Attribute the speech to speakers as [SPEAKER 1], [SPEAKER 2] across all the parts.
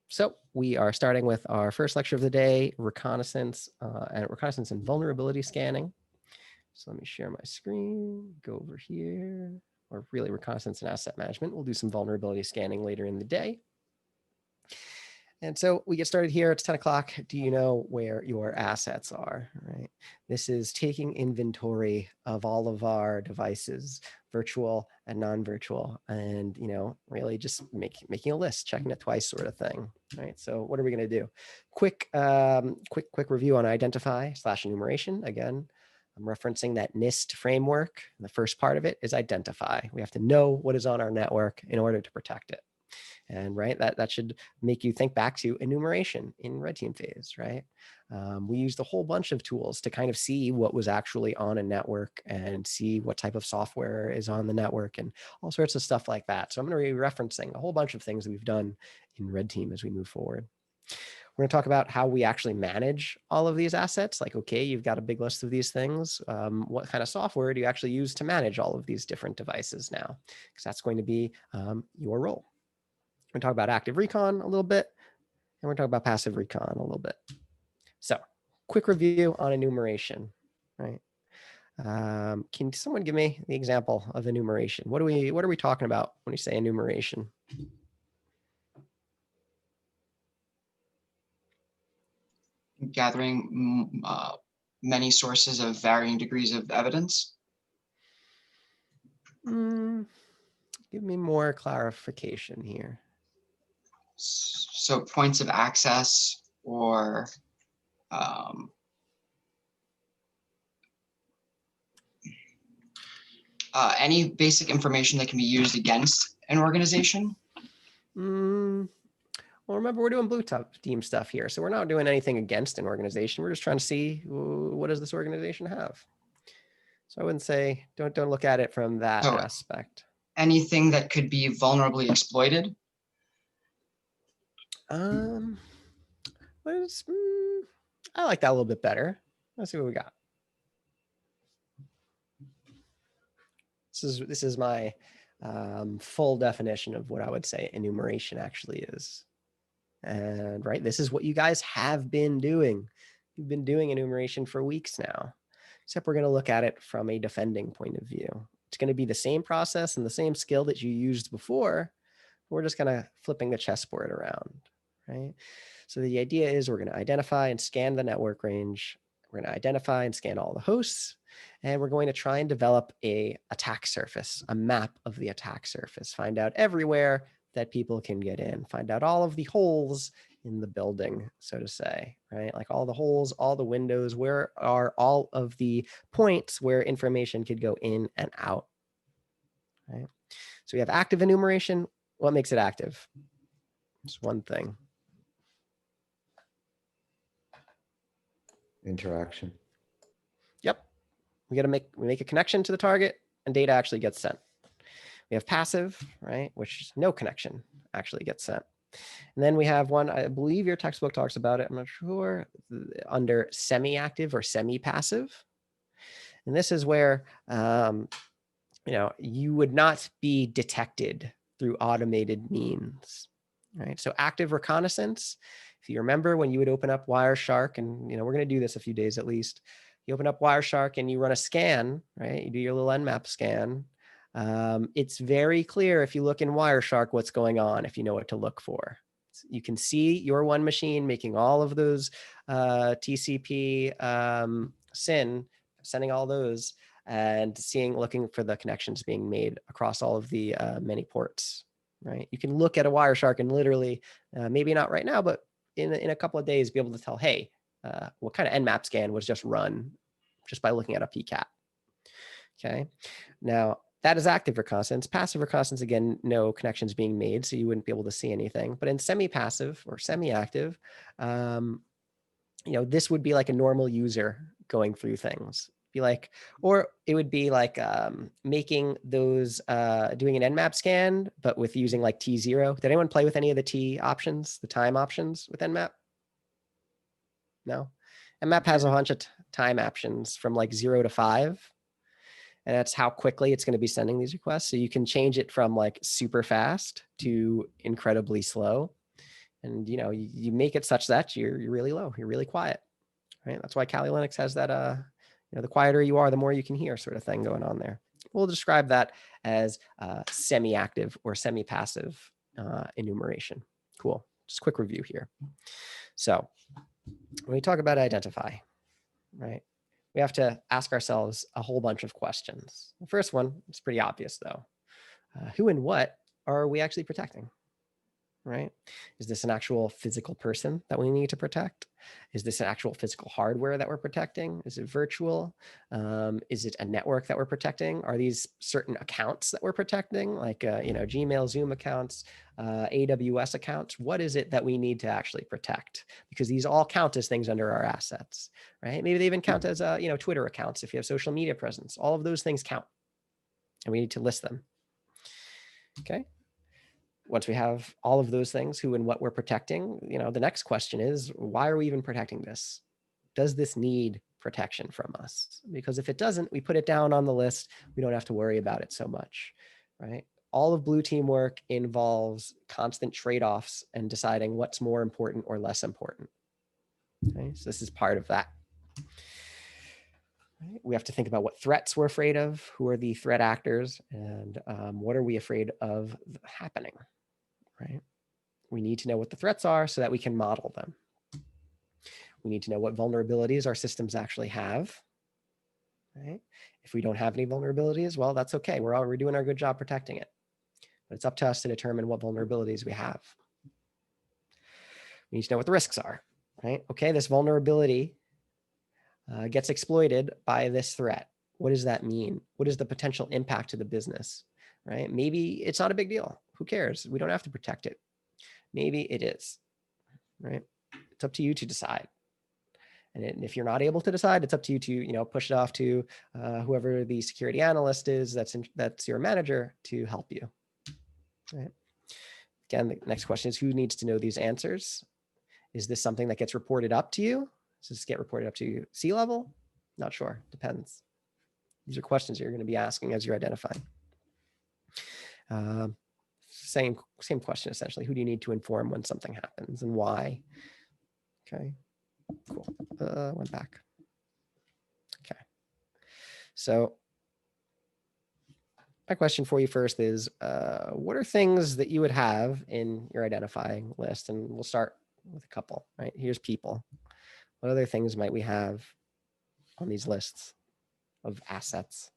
[SPEAKER 1] So we are starting with our first lecture of the day, reconnaissance and vulnerability scanning. So let me share my screen, go over here, or really reconnaissance and asset management. We'll do some vulnerability scanning later in the day. And so we get started here. It's 10 o'clock. Do you know where your assets are, right? This is taking inventory of all of our devices, virtual and non-virtual, and, really just making a list, checking it twice sort of thing, right? So what are we going to do? Quick review on identify/enumeration. Again, I'm referencing that NIST framework. The first part of it is identify. We have to know what is on our network in order to protect it. And that should make you think back to enumeration in red team phase, right? We used a whole bunch of tools to kind of see what was actually on a network and see what type of software is on the network and all sorts of stuff like that. So I'm going to be referencing a whole bunch of things that we've done in red team as we move forward. We're going to talk about how we actually manage all of these assets. Like, okay, you've got a big list of these things. What kind of software do you actually use to manage all of these different devices now? Because that's going to be your role. We're going to talk about active recon a little bit, and we're talking about passive recon a little bit. So quick review on enumeration, right? Can someone give me the example of enumeration? What are we talking about when we say enumeration?
[SPEAKER 2] Gathering many sources of varying degrees of evidence.
[SPEAKER 1] Give me more clarification here.
[SPEAKER 2] So points of access or any basic information that can be used against an organization.
[SPEAKER 1] Well, remember, we're doing blue team stuff here, so we're not doing anything against an organization. We're just trying to see what does this organization have. So I wouldn't say don't look at it from that aspect.
[SPEAKER 2] Anything that could be vulnerably exploited.
[SPEAKER 1] I like that a little bit better. Let's see what we got. This is my full definition of what I would say enumeration actually is. And this is what you guys have been doing. You've been doing enumeration for weeks now, except we're going to look at it from a defending point of view. It's going to be the same process and the same skill that you used before. We're just kind of flipping the chessboard around, right? So the idea is we're going to identify and scan the network range. We're going to identify and scan all the hosts, and we're going to try and develop a attack surface, a map of the attack surface, find out everywhere that people can get in, find out all of the holes in the building, so to say, right? Like all the holes, all the windows, where are all of the points where information could go in and out, right? So we have active enumeration. What makes it active? It's one thing.
[SPEAKER 3] Interaction.
[SPEAKER 1] Yep. We make a connection to the target and data actually gets sent. We have passive, right, which no connection actually gets sent. And then we have one, I believe your textbook talks about it, I'm not sure, under semi-active or semi-passive. And this is where, you would not be detected through automated means, right? So active reconnaissance, if you remember when you would open up Wireshark, and, we're going to do this a few days at least, you open up Wireshark and you run a scan, right? You do your little Nmap scan. It's very clear if you look in Wireshark what's going on, if you know what to look for. You can see your one machine making all of those TCP SYN, sending all those, and looking for the connections being made across all of the many ports, right? You can look at a Wireshark and literally, maybe not right now, but in a couple of days, be able to tell, hey, what kind of Nmap scan was just run just by looking at a PCAP. Okay, now that is active reconnaissance. Passive reconnaissance, again, no connections being made, so you wouldn't be able to see anything. But in semi-passive or semi-active, this would be like a normal user going through things. Or it would be like making those, doing an Nmap scan, but with using like T0. Did anyone play with any of the T options, the time options with Nmap? No? Nmap has a bunch of time options from like 0 to 5. And that's how quickly it's going to be sending these requests. So you can change it from like super fast to incredibly slow. And you make it such that you're really low, you're really quiet, right? That's why Kali Linux has that the quieter you are, the more you can hear sort of thing going on there. We'll describe that as semi-active or semi-passive enumeration. Cool. Just a quick review here. So when we talk about identify, right, we have to ask ourselves a whole bunch of questions. The first one is pretty obvious, though. Who and what are we actually protecting? Right? Is this an actual physical person that we need to protect? Is this an actual physical hardware that we're protecting? Is it virtual? Is it a network that we're protecting? Are these certain accounts that we're protecting, like Gmail, Zoom accounts, AWS accounts? What is it that we need to actually protect? Because these all count as things under our assets, right? Maybe they even count as Twitter accounts if you have social media presence. All of those things count, and we need to list them. Okay. Once we have all of those things, who and what we're protecting, the next question is, why are we even protecting this? Does this need protection from us? Because if it doesn't, we put it down on the list. We don't have to worry about it so much, right? All of blue team work involves constant trade-offs and deciding what's more important or less important. Okay, so this is part of that. We have to think about what threats we're afraid of, who are the threat actors, and what are we afraid of happening, right? We need to know what the threats are so that we can model them. We need to know what vulnerabilities our systems actually have, right? If we don't have any vulnerabilities, well, that's okay. We're doing our good job protecting it. But it's up to us to determine what vulnerabilities we have. We need to know what the risks are, right? Okay, this vulnerability gets exploited by this threat. What does that mean? What is the potential impact to the business, right? Maybe it's not a big deal. Who cares? We don't have to protect it. Maybe it is, right? It's up to you to decide. And if you're not able to decide, it's up to you to push it off to whoever the security analyst is that's your manager to help you. Right. Again, the next question is, who needs to know these answers? Is this something that gets reported up to you? Does this get reported up to C-level? Not sure. Depends. These are questions you're going to be asking as you're identifying. Same question essentially. Who do you need to inform when something happens and why? Okay. Cool. Went back. Okay. So my question for you first is, what are things that you would have in your identifying list? And we'll start with a couple, right? Here's people. What other things might we have on these lists of assets?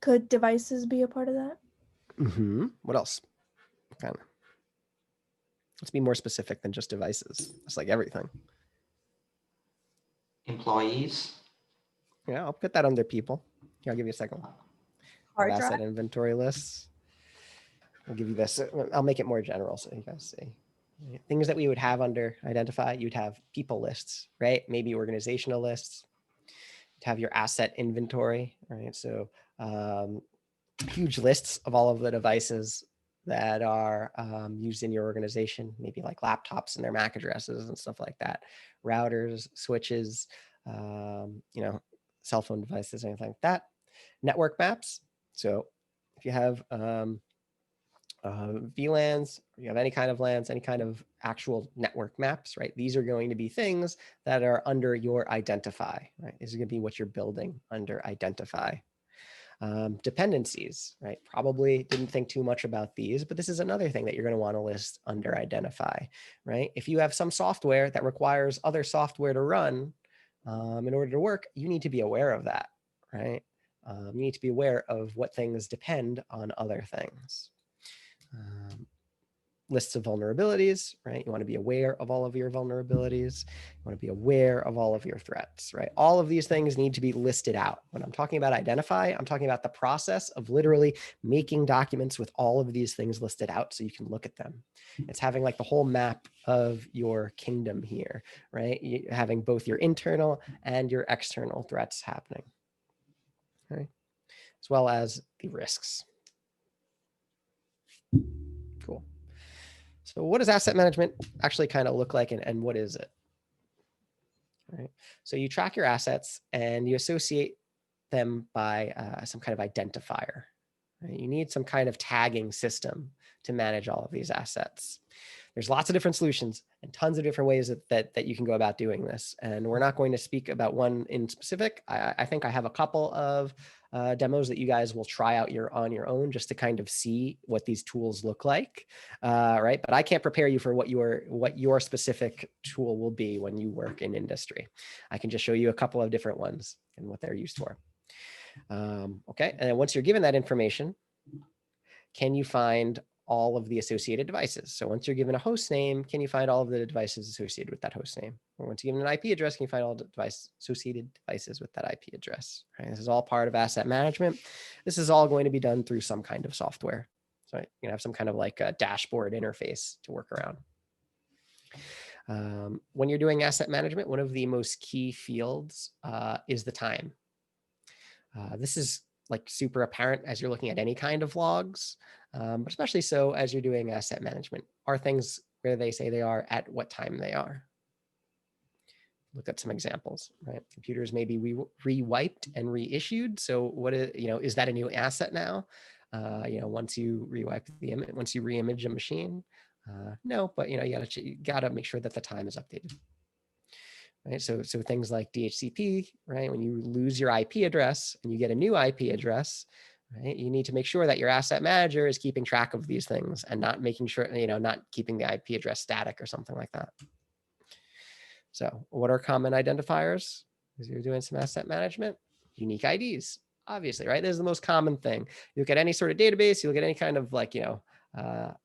[SPEAKER 3] Could devices be a part of that?
[SPEAKER 1] Mm-hmm. What else? Okay. Let's be more specific than just devices. It's like everything.
[SPEAKER 4] Employees.
[SPEAKER 1] Yeah, I'll put that under people. Here, I'll give you a second.
[SPEAKER 3] Hard
[SPEAKER 1] Asset
[SPEAKER 3] drive?
[SPEAKER 1] inventory lists. I'll give you this. I'll make it more general so you guys see. Things that we would have under identify, you'd have people lists, right? Maybe organizational lists. You'd have your asset inventory, right? So huge lists of all of the devices that are used in your organization, maybe like laptops and their MAC addresses and stuff like that, routers, switches, cell phone devices, anything like that. Network maps. So if you have VLANs, you have any kind of LANs, any kind of actual network maps, right? These are going to be things that are under your identify, right? This is going to be what you're building under identify. Dependencies, right? Probably didn't think too much about these, but this is another thing that you're going to want to list under identify, right? If you have some software that requires other software to run in order to work, you need to be aware of that, right? You need to be aware of what things depend on other things. Lists of vulnerabilities, right? You want to be aware of all of your vulnerabilities. You want to be aware of all of your threats, right? All of these things need to be listed out. When I'm talking about identify, I'm talking about the process of literally making documents with all of these things listed out so you can look at them. It's having like the whole map of your kingdom here, right? Having both your internal and your external threats happening, okay? As well as the risks. Cool. So what does asset management actually kind of look like, and what is it? right? So you track your assets and you associate them by some kind of identifier. Right? You need some kind of tagging system to manage all of these assets. There's lots of different solutions and tons of different ways that you can go about doing this. And we're not going to speak about one in specific. I think I have a couple of demos that you guys will try out on your own just to kind of see what these tools look like, right? But I can't prepare you for what your specific tool will be when you work in industry. I can just show you a couple of different ones and what they're used for. Okay, and then once you're given that information, can you find all of the associated devices? So once you're given a host name, can you find all of the devices associated with that host name? Or once you're given an IP address, can you find all the associated devices with that IP address? Right? This is all part of asset management. This is all going to be done through some kind of software. So you're gonna have some kind of like a dashboard interface to work around. When you're doing asset management, one of the most key fields is the time. This is like super apparent as you're looking at any kind of logs, but especially so as you're doing asset management. Are things where they say they are at what time they are? Look at some examples, right? Computers may be re-wiped and reissued. So what is, is that a new asset now? Once you rewipe the image, once you reimage a machine, no, but you gotta make sure that the time is updated. Right, so things like DHCP, right? When you lose your IP address and you get a new IP address, right? You need to make sure that your asset manager is keeping track of these things and not making sure, not keeping the IP address static or something like that. So, what are common identifiers? As you're doing some asset management, unique IDs, obviously, right? This is the most common thing. You look at any sort of database, you look at any kind of like,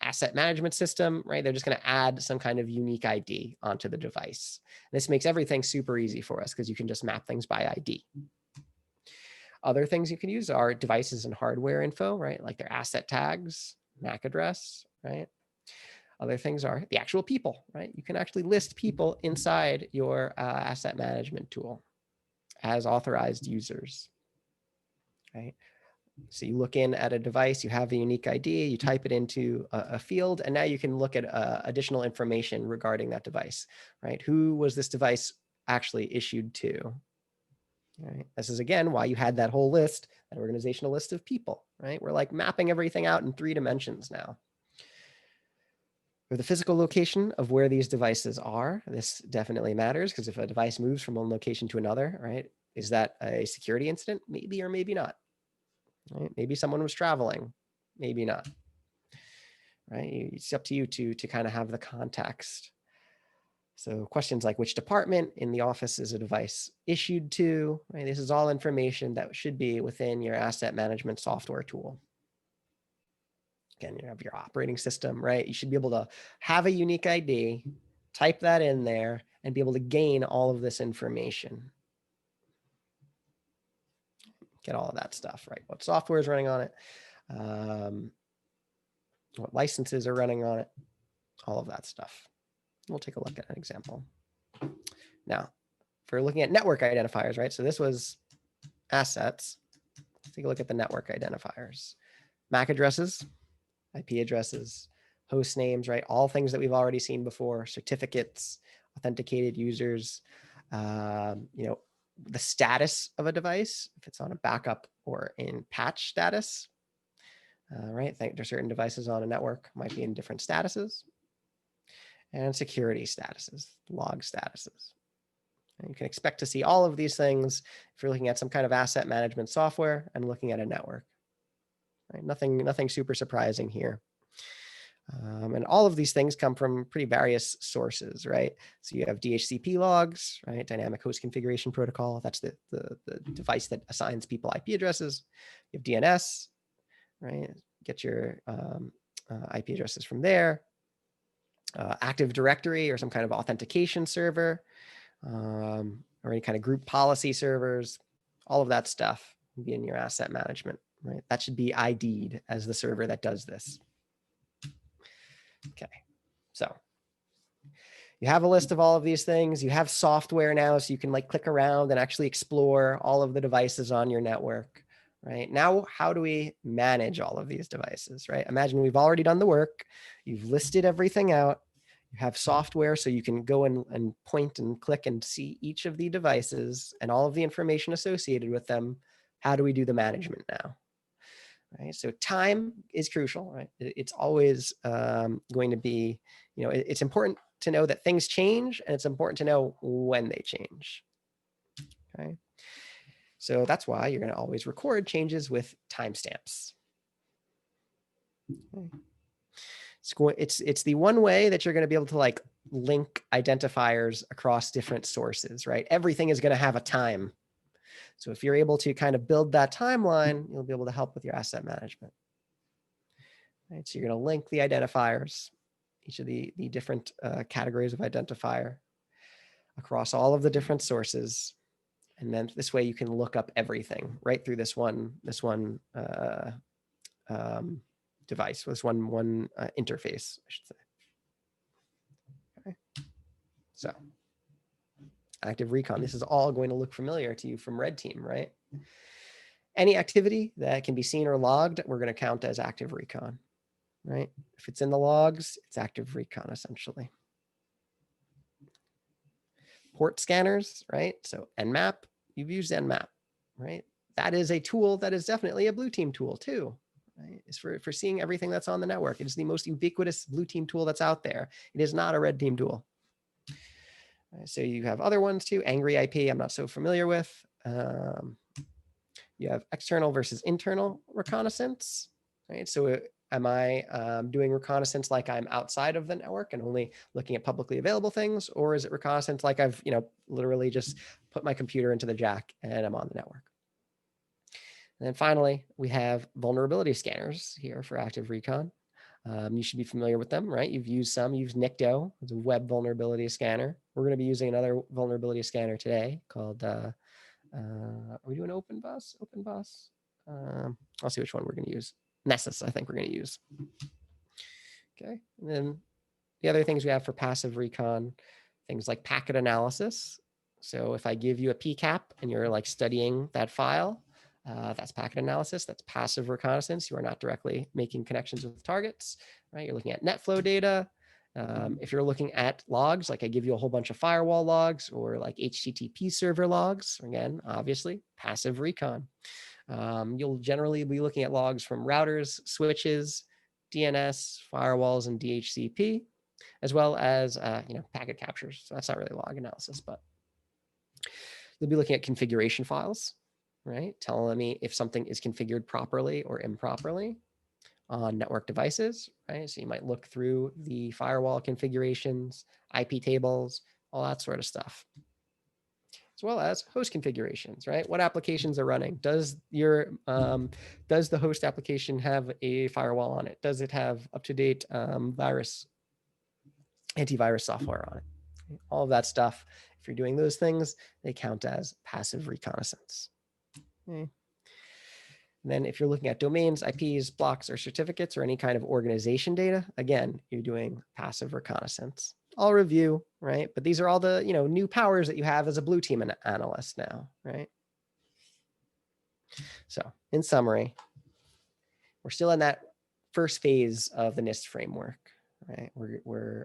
[SPEAKER 1] asset management system, right? They're just going to add some kind of unique ID onto the device. This makes everything super easy for us because you can just map things by ID. Other things you can use are devices and hardware info, right? Like their asset tags, MAC address, right? Other things are the actual people, right? You can actually list people inside your asset management tool as authorized users, right? So you look in at a device, you have the unique ID, you type it into a field, and now you can look at additional information regarding that device, right? Who was this device actually issued to? Right? This is, again, why you had that whole list, that organizational list of people, right? We're like mapping everything out in 3 dimensions now. For the physical location of where these devices are, this definitely matters because if a device moves from one location to another, right, is that a security incident? Maybe or maybe not. Right? Maybe someone was traveling, maybe not. Right? It's up to you to kind of have the context. So questions like which department in the office is a device issued to, right? This is all information that should be within your asset management software tool. Again, you have your operating system, right? You should be able to have a unique ID, type that in there, and be able to gain all of this information. Get all of that stuff, right? What software is running on it, what licenses are running on it, all of that stuff. We'll take a look at an example. Now, if we're looking at network identifiers, right? So this was assets. Let's take a look at the network identifiers. MAC addresses, IP addresses, host names, right? All things that we've already seen before, certificates, authenticated users, the status of a device, if it's on a backup or in patch status, right? There's certain devices on a network might be in different statuses, and security statuses, log statuses. And you can expect to see all of these things if you're looking at some kind of asset management software and looking at a network. Right? Nothing super surprising here. And all of these things come from pretty various sources, right? So you have DHCP logs, right? Dynamic Host Configuration Protocol. That's the device that assigns people IP addresses. You have DNS, right? Get your IP addresses from there. Active Directory or some kind of authentication server, or any kind of group policy servers. All of that stuff will be in your asset management, right? That should be ID'd as the server that does this. Okay, so you have a list of all of these things. You have software now, so you can like click around and actually explore all of the devices on your network, right? Now, how do we manage all of these devices, right? Imagine we've already done the work. You've listed everything out. You have software so you can go and point and click and see each of the devices and all of the information associated with them. How do we do the management now? Right. So time is crucial, right? It's always going to be, it's important to know that things change, and it's important to know when they change. Okay. So that's why you're going to always record changes with timestamps. Okay. It's the one way that you're going to be able to like link identifiers across different sources, right? Everything is going to have a time. So if you're able to kind of build that timeline, you'll be able to help with your asset management. Right, so you're going to link the identifiers, each of the different categories of identifier across all of the different sources. And then this way you can look up everything right through this one device, this one interface, I should say. Okay. So active recon, this is all going to look familiar to you from Red Team, right? Any activity that can be seen or logged, we're going to count as active recon, right? If it's in the logs, it's active recon essentially. Port scanners, right? So Nmap, you've used Nmap, right? That is a tool that is definitely a blue team tool too, right? It's for seeing everything that's on the network. It is the most ubiquitous blue team tool that's out there. It is not a red team tool. Right, so you have other ones too. Angry IP, I'm not so familiar with. You have external versus internal reconnaissance, right? So am I doing reconnaissance like I'm outside of the network and only looking at publicly available things? Or is it reconnaissance like I've, literally just put my computer into the jack and I'm on the network? And then finally, we have vulnerability scanners here for active recon. You should be familiar with them, right? You've used some. You've used NICTO. It's a web vulnerability scanner. We're going to be using another vulnerability scanner today called, are we doing Open Bus? I'll see which one we're going to use. Nessus, I think we're going to use. Okay. And then the other things we have for passive recon, things like packet analysis. So if I give you a PCAP and you're like studying that file, that's packet analysis. That's passive reconnaissance. You are not directly making connections with targets, right? You're looking at net flow data. If you're looking at logs, like I give you a whole bunch of firewall logs or like HTTP server logs, again, obviously passive recon. You'll generally be looking at logs from routers, switches, DNS, firewalls, and DHCP, as well as packet captures. So that's not really log analysis, but you'll be looking at configuration files, right? Telling me if something is configured properly or improperly on network devices, right? So you might look through the firewall configurations, IP tables, all that sort of stuff, as well as host configurations, right? What applications are running? Does the host application have a firewall on it? Does it have up-to-date antivirus software on it? All of that stuff. If you're doing those things, they count as passive reconnaissance. Okay. And then if you're looking at domains, IPs, blocks, or certificates, or any kind of organization data, again, you're doing passive reconnaissance. I'll review, right? But these are all the new powers that you have as a blue team analyst now, right? So in summary, we're still in that first phase of the NIST framework, right?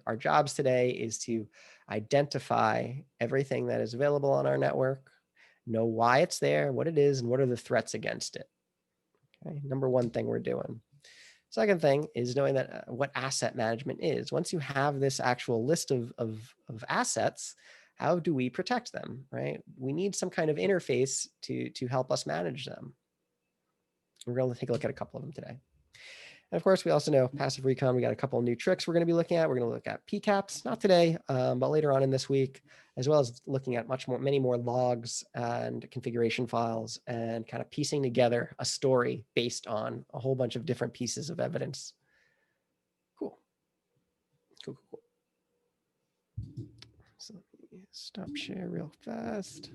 [SPEAKER 1] Our jobs today is to identify everything that is available on our network, know why it's there, what it is, and what are the threats against it. Okay, number one thing we're doing. Second thing is knowing that what asset management is. Once you have this actual list of assets, how do we protect them, right? We need some kind of interface to help us manage them. We're going to take a look at a couple of them today. And of course, we also know passive recon. We got a couple of new tricks we're going to be looking at. We're going to look at PCAPs, not today, but later on in this week, as well as looking at many more logs and configuration files and kind of piecing together a story based on a whole bunch of different pieces of evidence. Cool. So let me stop share real fast.